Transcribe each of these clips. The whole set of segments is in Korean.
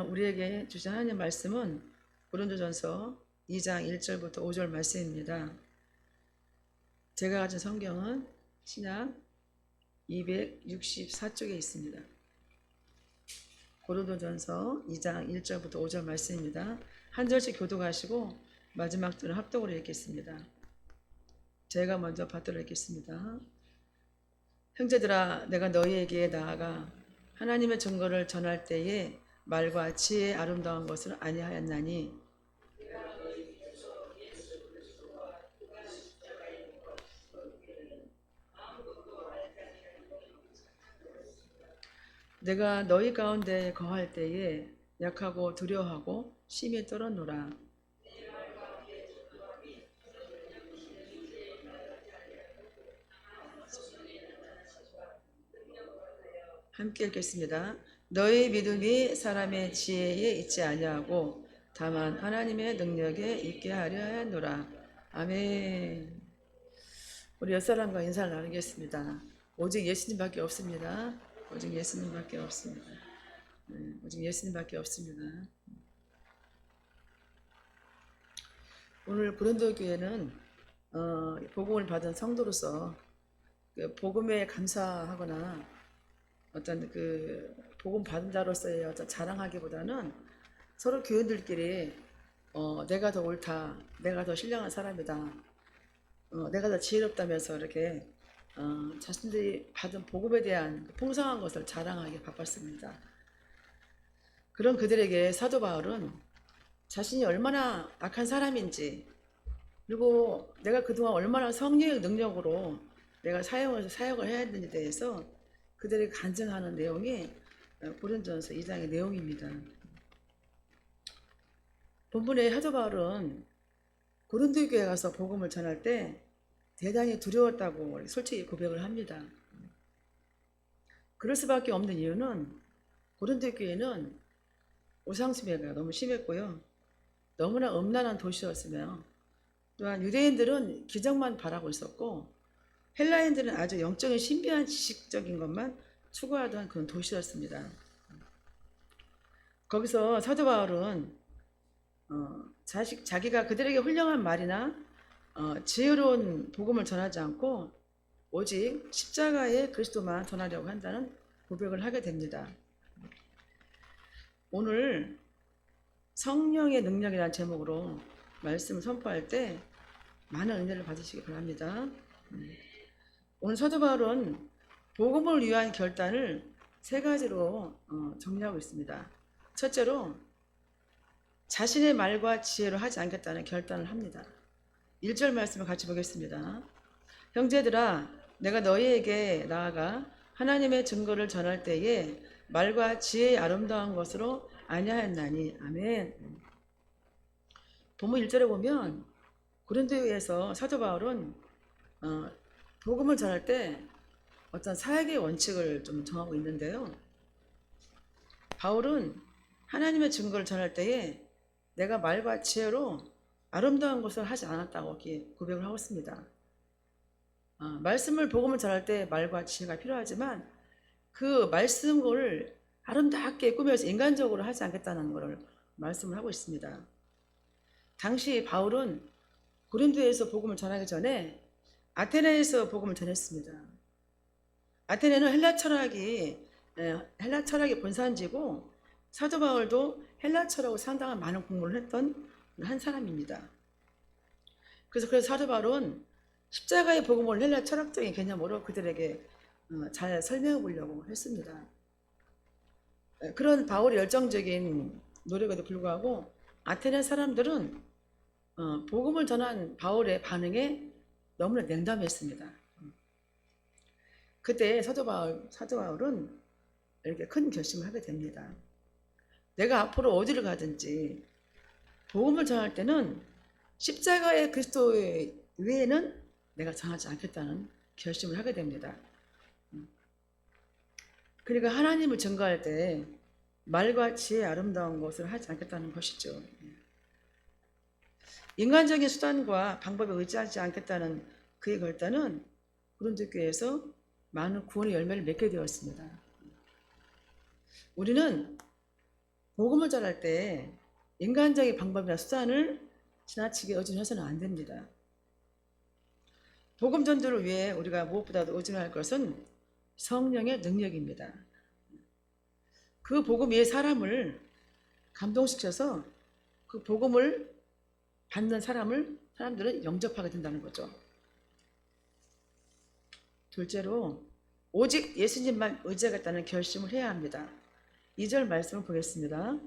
우리에게 주신 하나님 말씀은 고린도전서 2장 1절부터 5절 말씀입니다. 제가 가진 성경은 신약 264쪽에 있습니다. 고린도전서 2장 1절부터 5절 말씀입니다. 한 절씩 교독하시고 마지막 절은 합독으로 읽겠습니다. 제가 먼저 받들어 읽겠습니다. 형제들아, 내가 너희에게 나아가 하나님의 증거를 전할 때에 말과 지혜의 아름다운 것을 아니하였나니 내가 너희 가운데 거할 때에 약하고 두려워하고 심히 떨었노라. 함께 읽겠습니다. 너희 믿음이 사람의 지혜에 있지 아니하고 다만 하나님의 능력에 있게 하려 하였노라. 아멘. 우리 옆사람과 인사를 나누겠습니다. 오직 예수님밖에 없습니다. 오직 예수님밖에 없습니다. 오직 예수님밖에 없습니다. 오늘 고린도 교회는 복음을 받은 성도로서 그 복음에 감사하거나 어떤 그 복음 받은 자로서의 어떤 자랑하기보다는 서로 교인들끼리 내가 더 옳다, 내가 더 신령한 사람이다, 내가 더 지혜롭다면서 이렇게 자신들이 받은 복음에 대한 풍성한 것을 자랑하기 바빴습니다. 그런 그들에게 사도 바울은 자신이 얼마나 악한 사람인지, 그리고 내가 그동안 얼마나 성령의 능력으로 내가 사역을 해야 되는지에 대해서 그들에게 간증하는 내용이 고린도전서 2장의 내용입니다. 본문의 사도 바울은 고린도 교회에 가서 복음을 전할 때 대단히 두려웠다고 솔직히 고백을 합니다. 그럴 수밖에 없는 이유는 고린도 교회는 우상숭배가 너무 심했고요. 너무나 음란한 도시였으며 또한 유대인들은 기적만 바라고 있었고 헬라인들은 아주 영적인 신비한 지식적인 것만 추구하던 그런 도시였습니다. 거기서 사도 바울은 자기가 그들에게 훌륭한 말이나 지혜로운 복음을 전하지 않고 오직 십자가의 그리스도만 전하려고 한다는 고백을 하게 됩니다. 오늘 성령의 능력이라는 제목으로 말씀을 선포할 때 많은 은혜를 받으시기 바랍니다. 오늘 사도 바울은 복음을 위한 결단을 세 가지로 정리하고 있습니다. 첫째로 자신의 말과 지혜로 하지 않겠다는 결단을 합니다. 1절 말씀을 같이 보겠습니다. 형제들아, 내가 너희에게 나아가 하나님의 증거를 전할 때에 말과 지혜의 아름다운 것으로 아니하였나니. 아멘. 본문 1절에 보면 고린도에서 사도 바울은 복음을 전할 때 어떤 사역의 원칙을 좀 정하고 있는데요. 바울은 하나님의 증거를 전할 때에 내가 말과 지혜로 아름다운 것을 하지 않았다고 고백을 하고 있습니다. 말씀을 복음을 전할 때 말과 지혜가 필요하지만 그 말씀을 아름답게 꾸며서 인간적으로 하지 않겠다는 것을 말씀을 하고 있습니다. 당시 바울은 고린도에서 복음을 전하기 전에 아테네에서 복음을 전했습니다. 아테네는 헬라 철학이 본산지고 사도 바울도 헬라 철학으로 상당한 많은 공부를 했던 한 사람입니다. 그래서 사도 바울은 십자가의 복음을 헬라 철학적인 개념으로 그들에게 잘 설명해 보려고 했습니다. 그런 바울의 열정적인 노력에도 불구하고 아테네 사람들은 복음을 전한 바울의 반응에 너무나 냉담했습니다. 그때 사도 바울은 이렇게 큰 결심을 하게 됩니다. 내가 앞으로 어디를 가든지 복음을 전할 때는 십자가의 그리스도 외에는 내가 전하지 않겠다는 결심을 하게 됩니다. 그러니까 하나님을 증거할 때 말과 지혜의 아름다운 것을 하지 않겠다는 것이죠. 인간적인 수단과 방법에 의지하지 않겠다는 그의 결단은 고린도 교회에서 많은 구원의 열매를 맺게 되었습니다. 우리는 복음을 전할 때 인간적인 방법이나 수단을 지나치게 의존해서는 안 됩니다. 복음 전도를 위해 우리가 무엇보다도 의존할 것은 성령의 능력입니다. 그 복음 위에 사람을 감동시켜서 그 복음을 받는 사람들은 영접하게 된다는 거죠. 둘째로 오직 예수님만 의지하겠다는 결심을 해야 합니다. 2절 말씀을 보겠습니다.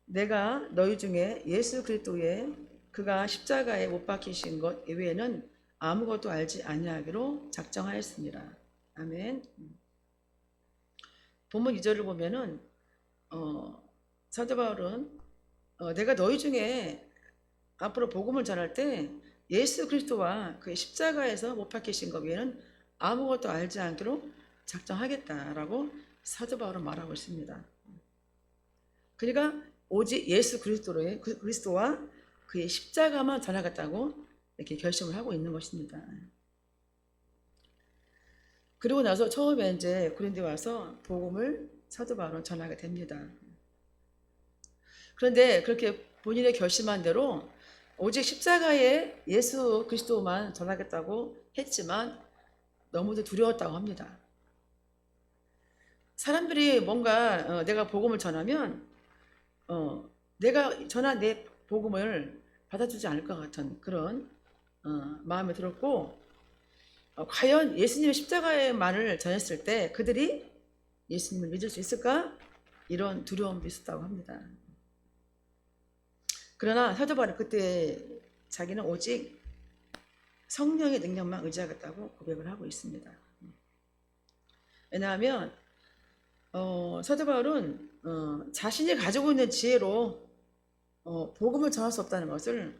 내가 너희 중에 예수 그리스도의 그가 십자가에 못 박히신 것 이외에는 아무것도 알지 아니하기로 작정하였습니다. 아멘. 본문 2절을 보면은 사도 바울은 내가 너희 중에 앞으로 복음을 전할 때 예수 그리스도와 그의 십자가에서 못 박히신 것 외에는 아무것도 알지 않기로 작정하겠다라고 사도 바울은 말하고 있습니다. 그러니까 오직 예수 그리스도와 그의 십자가만 전하겠다고 이렇게 결심을 하고 있는 것입니다. 그리고 나서 처음에 이제 고린도에 와서 복음을 사도 바울은 전하게 됩니다. 그런데 그렇게 본인의 결심한 대로 오직 십자가에 예수 그리스도만 전하겠다고 했지만 너무도 두려웠다고 합니다. 사람들이 뭔가 내가 복음을 전하면 내가 전한 내 복음을 받아주지 않을 것 같은 그런 마음이 들었고 과연 예수님의 십자가의만을 전했을 때 그들이 예수님을 믿을 수 있을까? 이런 두려움도 있었다고 합니다. 그러나 사도 바울은 그때 자기는 오직 성령의 능력만 의지하겠다고 고백을 하고 있습니다. 왜냐하면 사도 바울은 자신이 가지고 있는 지혜로 복음을 전할 수 없다는 것을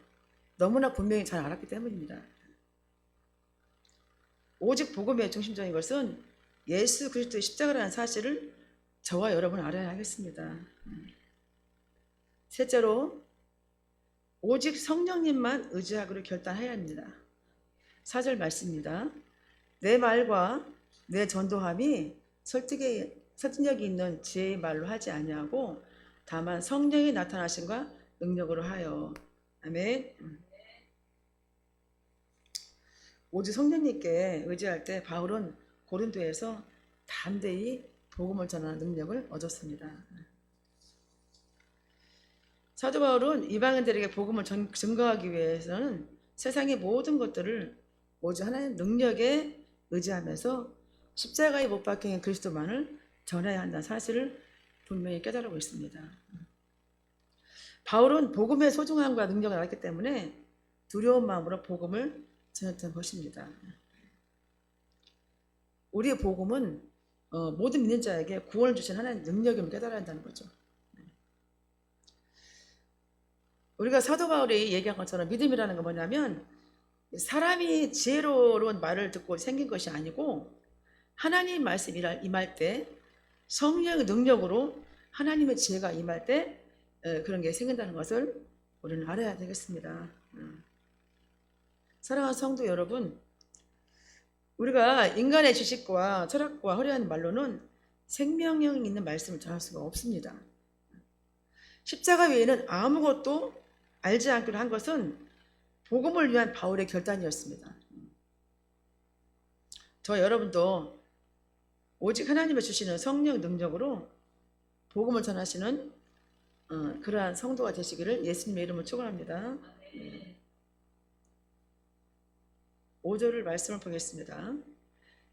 너무나 분명히 잘 알았기 때문입니다. 오직 복음의 중심적인 것은 예수 그리스도의 십자가라는 사실을 저와 여러분 알아야 하겠습니다. 셋째로 오직 성령님만 의지하기로 결단해야 합니다. 4절 말씀입니다. 내 말과 내 전도함이 설득력이 있는 지혜의 말로 하지 아니하고 다만 성령이 나타나심과 능력으로 하여. 아멘. 오직 성령님께 의지할 때 바울은 고린도에서 담대히 복음을 전하는 능력을 얻었습니다. 사도 바울은 이방인들에게 복음을 증거하기 위해서는 세상의 모든 것들을 오직 하나님의 능력에 의지하면서 십자가에 못 박힌 그리스도만을 전해야 한다는 사실을 분명히 깨달고 있습니다. 바울은 복음의 소중함과 능력을 알았기 때문에 두려운 마음으로 복음을 전했던 것입니다. 우리의 복음은 모든 믿는 자에게 구원을 주신 하나님의 능력임을 깨달아야 한다는 거죠. 우리가 사도 바울이 얘기한 것처럼 믿음이라는 건 뭐냐면 사람이 지혜로운 말을 듣고 생긴 것이 아니고 하나님 말씀이 임할 때 성령의 능력으로 하나님의 지혜가 임할 때 그런 게 생긴다는 것을 우리는 알아야 되겠습니다. 사랑하는 성도 여러분, 우리가 인간의 지식과 철학과 화려한 말로는 생명력 있는 말씀을 전할 수가 없습니다. 십자가 외에는 아무것도 알지 않기로 한 것은 복음을 위한 바울의 결단이었습니다. 저 여러분도 오직 하나님의 주시는 성령 능력으로 복음을 전하시는 그러한 성도가 되시기를 예수님의 이름으로 축원합니다. 5절을 말씀을 보겠습니다.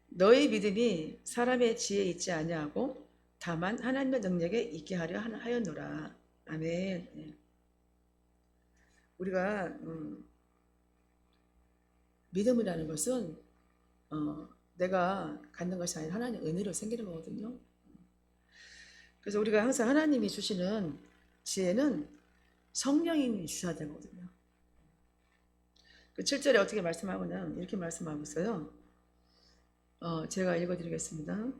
너희 믿음이 사람의 지혜에 있지 아니하고 다만 하나님의 능력에 있게 하려 하였노라. 아멘. 우리가 믿음이라는 것은 내가 갖는 것이 아니라 하나님의 은혜로 생기는 거거든요. 그래서 우리가 항상 하나님이 주시는 지혜는 성령님이 주셔야 되거든요. 그 7절에 어떻게 말씀하고냐 이렇게 말씀하고 있어요. 제가 읽어드리겠습니다.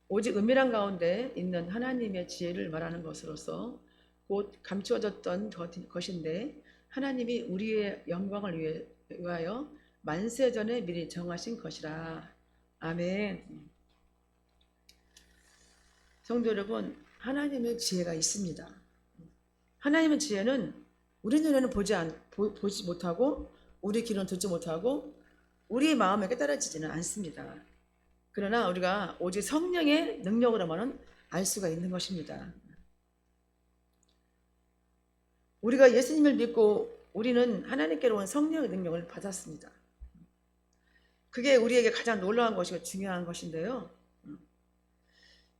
오직 은밀한 가운데 있는 하나님의 지혜를 말하는 것으로서 곧 감추어졌던 것인데 하나님이 우리의 영광을 위하여 만세전에 미리 정하신 것이라. 아멘. 성도 여러분, 하나님의 지혜가 있습니다. 하나님의 지혜는 우리 눈에는 보지 못하고 우리 귀는 듣지 못하고 우리의 마음에 깨달아지지는 않습니다. 그러나 우리가 오직 성령의 능력으로만은 알 수가 있는 것입니다. 우리가 예수님을 믿고 우리는 하나님께로 온 성령의 능력을 받았습니다. 그게 우리에게 가장 놀라운 것이고 중요한 것인데요.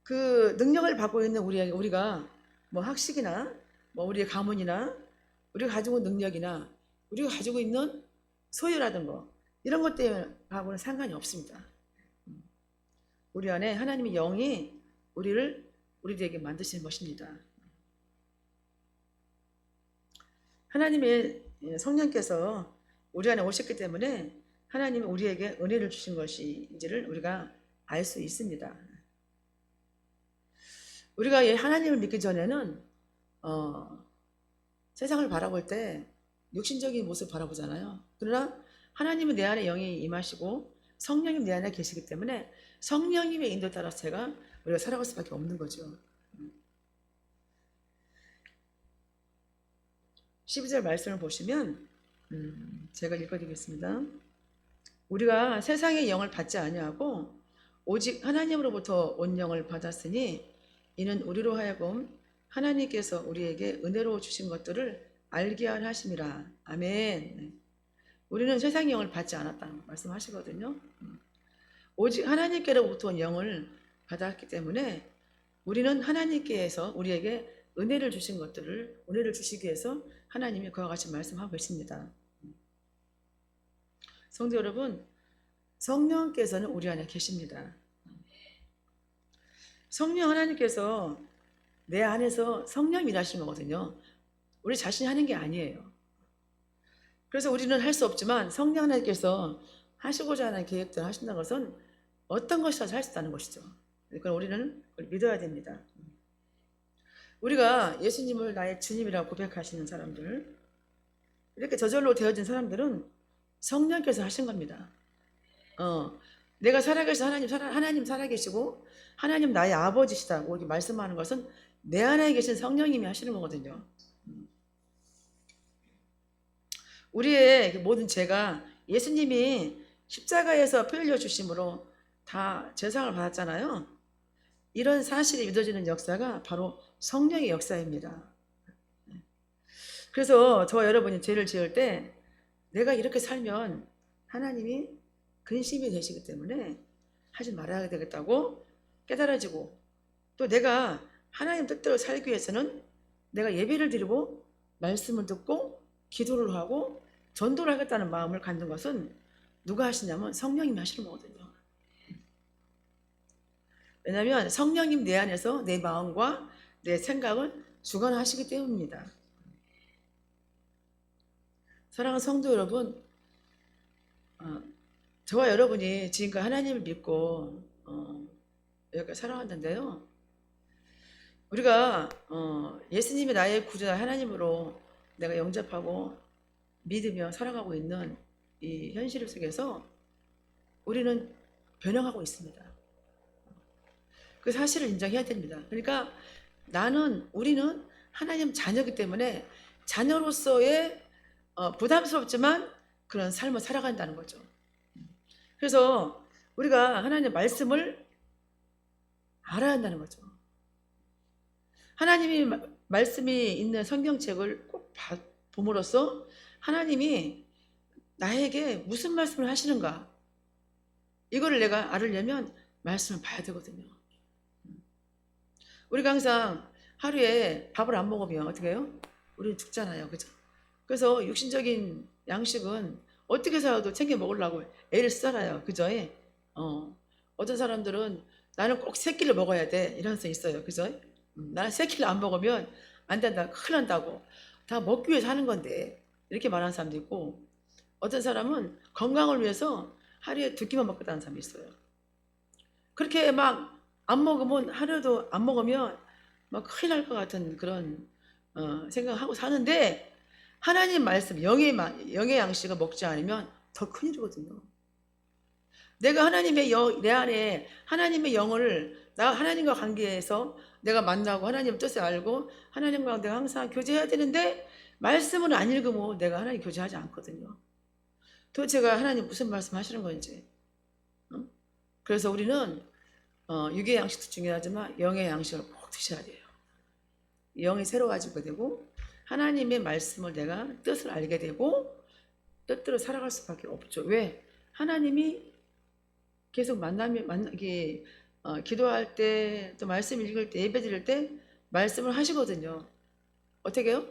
그 능력을 받고 있는 우리가 뭐 학식이나 뭐 우리의 가문이나 우리가 가지고 있는 능력이나 우리가 가지고 있는 소유라든가 이런 것 때문하고는 상관이 없습니다. 우리 안에 하나님의 영이 우리에게 만드시는 것입니다. 하나님의 성령께서 우리 안에 오셨기 때문에 하나님은 우리에게 은혜를 주신 것인지를 우리가 알 수 있습니다. 우리가 하나님을 믿기 전에는 세상을 바라볼 때 육신적인 모습을 바라보잖아요. 그러나 하나님은 내 안에 영이 임하시고 성령님 내 안에 계시기 때문에 성령님의 인도 따라서 우리가 살아갈 수밖에 없는 거죠. 12절 말씀을 보시면 제가 읽어드리겠습니다. 우리가 세상의 영을 받지 아니하고 오직 하나님으로부터 온 영을 받았으니 이는 우리로 하여금 하나님께서 우리에게 은혜로 주신 것들을 알게 하심이라. 아멘. 우리는 세상의 영을 받지 않았다는 말씀하시거든요. 오직 하나님께로부터 온 영을 받았기 때문에 우리는 하나님께서 우리에게 은혜를 주시기 위해서 하나님이 그와 같이 말씀하고 계십니다. 성도 여러분, 성령께서는 우리 안에 계십니다. 성령 하나님께서 내 안에서 성령이 일하시는 거거든요. 우리 자신이 하는 게 아니에요. 그래서 우리는 할 수 없지만 성령 하나님께서 하시고자 하는 계획들을 하신다는 것은 어떤 것이라도 할 수 있다는 것이죠. 그러니까 우리는 그걸 믿어야 됩니다. 우리가 예수님을 나의 주님이라고 고백하시는 사람들, 이렇게 저절로 되어진 사람들은 성령께서 하신 겁니다. 내가 살아계신 하나님 살아계시고 하나님 나의 아버지시다고 이렇게 말씀하는 것은 내 안에 계신 성령님이 하시는 거거든요. 우리의 모든 죄가 예수님이 십자가에서 피 흘려 주심으로 다 제상을 받았잖아요. 이런 사실이 믿어지는 역사가 바로 성령의 역사입니다. 그래서 저와 여러분이 죄를 지을 때 내가 이렇게 살면 하나님이 근심이 되시기 때문에 하지 말아야 되겠다고 깨달아지고, 또 내가 하나님 뜻대로 살기 위해서는 내가 예배를 드리고 말씀을 듣고 기도를 하고 전도를 하겠다는 마음을 갖는 것은 누가 하시냐면 성령님이 하시는 거거든요. 왜냐하면 성령님 내 안에서 내 마음과 내 생각을 주관하시기 때문입니다. 사랑하는 성도 여러분, 저와 여러분이 지금까지 하나님을 믿고 여기까지 살아왔는데요. 우리가 예수님이 나의 구주자 하나님으로 내가 영접하고 믿으며 살아가고 있는 이 현실 속에서 우리는 변형하고 있습니다. 그 사실을 인정해야 됩니다. 그러니까 우리는 하나님 자녀이기 때문에 자녀로서의 부담스럽지만 그런 삶을 살아간다는 거죠. 그래서 우리가 하나님의 말씀을 알아야 한다는 거죠. 하나님이 말씀이 있는 성경책을 꼭 봄으로써 하나님이 나에게 무슨 말씀을 하시는가, 이거를 내가 알으려면 말씀을 봐야 되거든요. 우리가 항상 하루에 밥을 안 먹으면 어떻게 해요? 우리는 죽잖아요. 그죠? 그래서 육신적인 양식은 어떻게 해서라도 챙겨 먹으려고 애를 쓰잖아요. 그죠? 어떤 사람들은 나는 꼭 3끼를 먹어야 돼, 이런 수 있어요. 그죠? 나는 3끼를 안 먹으면 안 된다, 큰일 난다고. 다 먹기 위해서 하는 건데, 이렇게 말하는 사람도 있고, 어떤 사람은 건강을 위해서 하루에 2끼만 먹겠다는 사람이 있어요. 그렇게 막 안 먹으면, 하루도 안 먹으면 막 큰일 날 것 같은 그런 생각하고 사는데, 하나님 말씀, 영의 양식을 먹지 않으면 더 큰일이거든요. 내가 내 안에 하나님의 영을 나 하나님과 관계에서 내가 만나고 하나님 뜻을 알고 하나님과 내가 항상 교제해야 되는데 말씀을 안 읽으면 내가 하나님 교제하지 않거든요. 도대체가 하나님 무슨 말씀 하시는 건지. 어? 그래서 우리는 육의 양식도 중요하지만 영의 양식을 꼭 드셔야 돼요. 영이 새로워지게 되고 하나님의 말씀을 내가 뜻을 알게 되고 뜻대로 살아갈 수밖에 없죠. 왜? 하나님이 계속 이게 기도할 때 또 말씀 읽을 때 예배 드릴 때 말씀을 하시거든요. 어떻게 해요?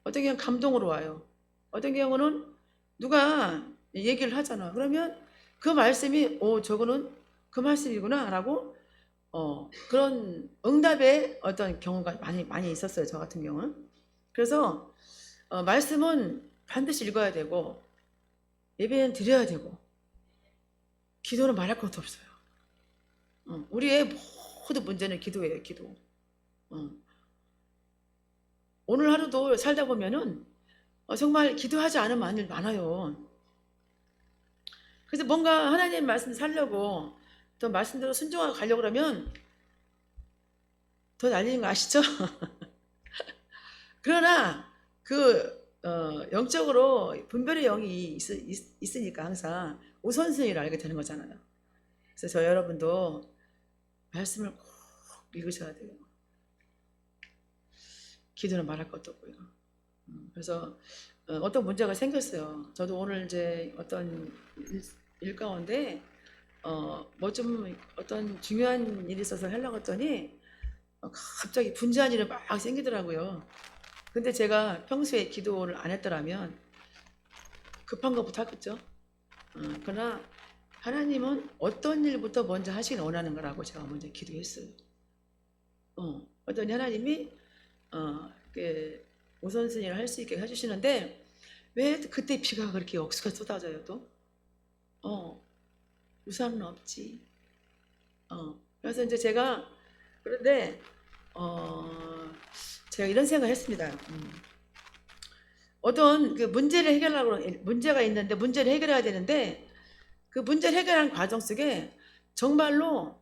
어떤 경우는 감동으로 와요. 어떤 경우는 누가 얘기를 하잖아. 그러면 그 말씀이 저거는 그 말씀이구나 라고 그런 응답의 어떤 경우가 많이 있었어요. 저 같은 경우는. 그래서 말씀은 반드시 읽어야 되고 예배는 드려야 되고 기도는 말할 것도 없어요. 우리의 모든 문제는 기도예요. 기도. 오늘 하루도 살다 보면은 정말 기도하지 않은 만일 많아요. 그래서 뭔가 하나님 말씀 살려고 더 말씀대로 순종하고 가려고 그러면 더 날리는 거 아시죠? 그러나 영적으로 분별의 영이 있으니까 항상 우선순위를 알게 되는 거잖아요. 그래서 저 여러분도 말씀을 꼭 읽으셔야 돼요. 기도는 말할 것도 없고요. 그래서 어떤 문제가 생겼어요. 저도 오늘 이제 어떤 일 가운데 뭐 좀 어떤 중요한 일이 있어서 하려고 했더니 갑자기 분주한 일이 막 생기더라고요. 근데 제가 평소에 기도를 안 했더라면 급한 것부터 하겠죠. 그러나 하나님은 어떤 일부터 먼저 하시길 원하는 거라고 제가 먼저 기도했어요. 어떤 하나님이 우선순위를 할 수 있게 해주시는데 왜 그때 비가 그렇게 억수가 쏟아져요 또? 우산은 없지. 그래서 이제 제가 그런데 제가 이런 생각을 했습니다. 어떤 그 문제가 있는데 문제를 해결해야 되는데 그 문제를 해결하는 과정 속에 정말로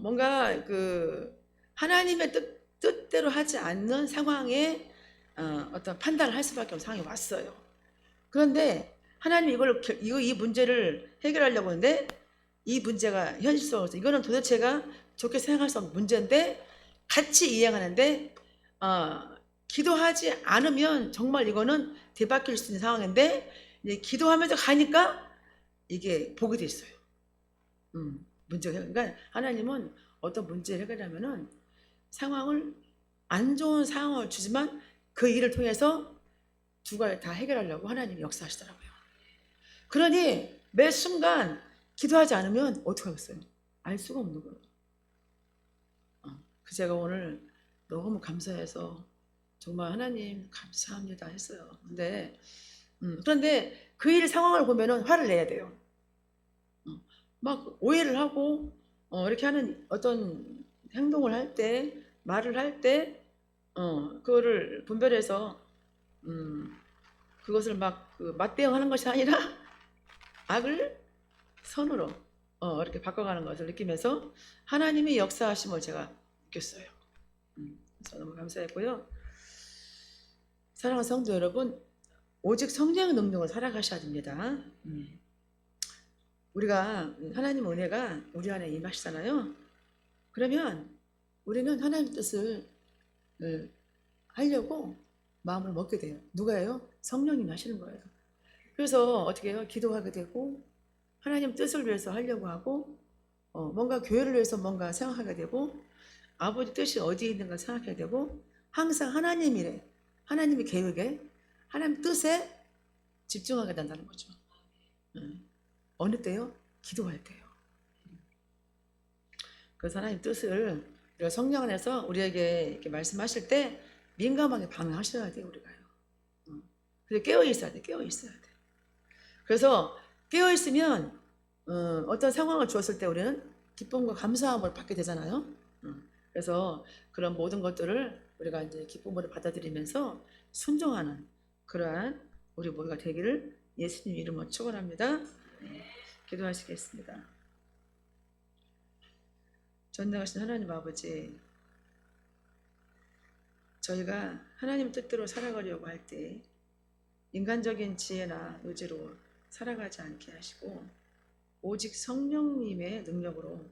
뭔가 그 하나님의 뜻대로 하지 않는 상황에 어떤 판단을 할 수밖에 없는 상황이 왔어요. 그런데 하나님이 이 문제를 해결하려고 하는데 이 문제가 현실적으로 이거는 도대체가 좋게 생각할 수 없는 문제인데 같이 이행하는데 기도하지 않으면 정말 이거는 뒤바뀔 수 있는 상황인데 이제 기도하면서 가니까 이게 복이 돼 있어요. 문제가 그러니까 하나님은 어떤 문제를 해결하면은 안 좋은 상황을 주지만 그 일을 통해서 두 가지 다 해결하려고 하나님이 역사하시더라고요. 그러니 매 순간 기도하지 않으면 어떻게 하겠어요? 알 수가 없는 거예요. 제가 오늘 너무 감사해서 정말 하나님 감사합니다 했어요. 그런데 그 일 상황을 보면은 화를 내야 돼요. 막 오해를 하고 이렇게 하는 어떤 행동을 할 때, 말을 할 때, 그거를 분별해서 그것을 막 맞대응하는 것이 아니라 악을 선으로 이렇게 바꿔가는 것을 느끼면서 하나님의 역사하심을 제가 느꼈어요. 그래서 너무 감사했고요. 사랑하는 성도 여러분, 오직 성령의 능력을 살아가셔야 됩니다. 우리가 하나님 은혜가 우리 안에 임하시잖아요. 그러면 우리는 하나님의 뜻을 하려고 마음을 먹게 돼요. 누가요? 성령님이 하시는 거예요. 그래서 어떻게 해요? 기도하게 되고 하나님 뜻을 위해서 하려고 하고 뭔가 교회를 위해서 뭔가 생각하게 되고 아버지 뜻이 어디에 있는가 생각하게 되고 항상 하나님의 계획에 하나님 뜻에 집중하게 된다는 거죠. 어느 때요? 기도할 때요. 그래서 하나님 뜻을 우리가 성령 안에서 우리에게 이렇게 말씀하실 때 민감하게 반응하셔야 돼요. 우리가요. 그래서 깨어 있어야 돼. 그래서 깨어 있으면 어떤 상황을 주었을 때 우리는 기쁨과 감사함을 받게 되잖아요. 그래서 그런 모든 것들을 우리가 이제 기쁨으로 받아들이면서 순종하는 그러한 우리 모두가 되기를 예수님 이름으로 축원합니다. 기도하시겠습니다. 전능하신 하나님 아버지, 저희가 하나님 뜻대로 살아가려고 할 때 인간적인 지혜나 의지로 살아가지 않게 하시고 오직 성령님의 능력으로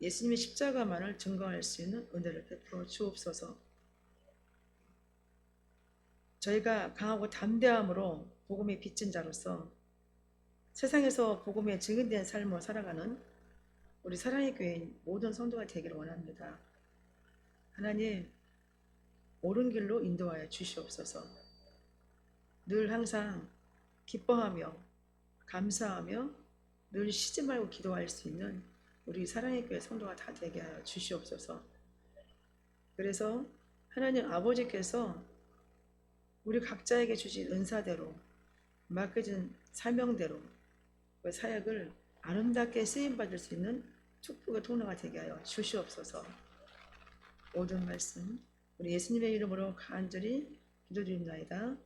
예수님의 십자가만을 증거할 수 있는 은혜를 베풀어 주옵소서. 저희가 강하고 담대함으로 복음의 빚진 자로서 세상에서 복음의 증인된 삶을 살아가는 우리 사랑의 교회인 모든 성도가 되기를 원합니다. 하나님, 옳은 길로 인도하여 주시옵소서. 늘 항상 기뻐하며 감사하며 늘 쉬지 말고 기도할 수 있는 우리 사랑의 교회 성도가 다 되게 하여 주시옵소서. 그래서 하나님 아버지께서 우리 각자에게 주신 은사대로 맡겨진 사명대로 그 사역을 아름답게 쓰임받을 수 있는 축복의 통로가 되게 하여 주시옵소서. 모든 말씀 우리 예수님의 이름으로 간절히 기도드립니다.